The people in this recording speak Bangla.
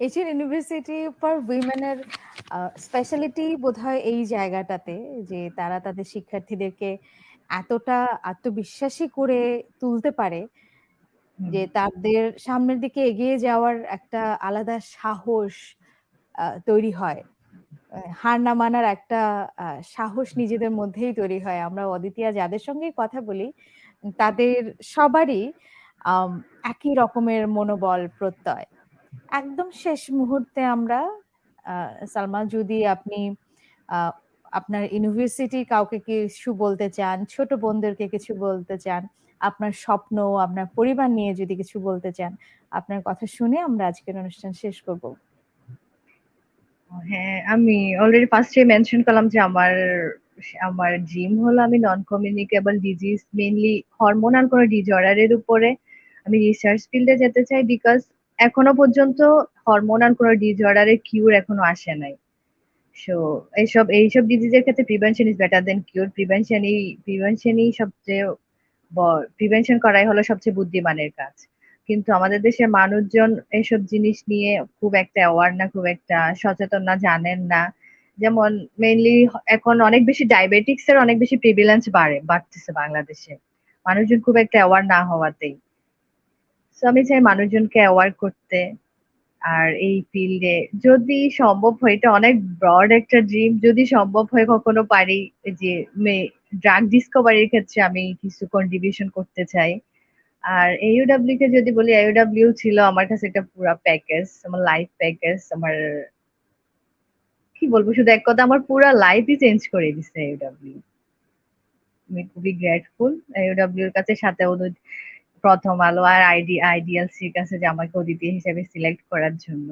এশিয়ান ইউনিভার্সিটি ফর উইমেনের স্পেশালিটি বোধহয় এই জায়গাটাতে যে তারা তাদের শিক্ষার্থীদেরকে এতটা আত্মবিশ্বাসী করে তুলতে পারে যে তাদের সামনের দিকে এগিয়ে যাওয়ার একটা আলাদা সাহস তৈরি হয়। হার না মানার একটা সাহস নিজেদের মধ্যেই তৈরি হয়। আমরা অদ্বিতীয়া যাদের সঙ্গেই কথা বলি তাদের সবারই আম একই রকমের মনোবল প্রত্যয়। একদম শেষ মুহূর্তে আমরা সালমা যদি আপনি আ আপনার ইউনিভার্সিটির কাউকে কিছু বলতে চান, ছোট বোনদেরকে কিছু বলতে চান, আপনার স্বপ্ন, আপনার পরিবার নিয়ে যদি কিছু বলতে চান, আপনার কথা শুনে আমরা আজকের অনুষ্ঠান শেষ করব। হ্যাঁ, আমি অলরেডি ফার্স্টে মেনশন করলাম যে আমার ড্রিম হলো আমি non communicable disease mainly hormonal কোনো ডিসঅর্ডারের উপরে আমি রিসার্চ ফিল্ডে যেতে চাই বিকজ এখনো পর্যন্ত হরমোনাল কোনো ডিসঅর্ডারের কিউর এখনো আসে নাই। সো এইসব ডিজিজের ক্ষেত্রে প্রিভেনশন ইজ বেটার দেন কিউর। প্রিভেনশনই সবচেয়ে প্রিভেনশন করাই হলো সবচেয়ে বুদ্ধিমানের কাজ। কিন্তু আমাদের দেশের মানুষজন এসব জিনিস নিয়ে খুব একটা অ্যাওয়ার না, খুব একটা সচেতন না, জানেন না। যেমন মেইনলি এখন অনেক বেশি ডায়াবেটিক্স এর অনেক বেশি প্রিভিলেন্স বাড়তেছে বাংলাদেশে, মানুষজন খুব একটা অ্যাওয়ার না হওয়াতেই। তো আমি চাই মানুষজনকে অ্যাওয়ার করতে। আর এই ফিল্ডে যদি সম্ভব হয়, এটা অনেক ব্রড একটা ড্রিম, যদি সম্ভব হয় কখনো পারি যে ড্রাগ ডিসকভারির ক্ষেত্রে আমি কিছু কন্ট্রিবিউশন করতে চাই। আর AUW কে যদি বলি, AUW ছিল আমার কাছে একটা পুরা প্যাকেজ, আমার লাইফ প্যাকেজ। আমার কি বলবো, শুধু এক কথা, আমার পুরা লাইফই চেঞ্জ করে দিছে AUW। আমি খুবই গ্রেটফুল AUW এর কাছে, সাথে প্রথম আলো আর আইডিএলসির কাছে যে আমাকে অতিথি হিসেবে সিলেক্ট করার জন্য।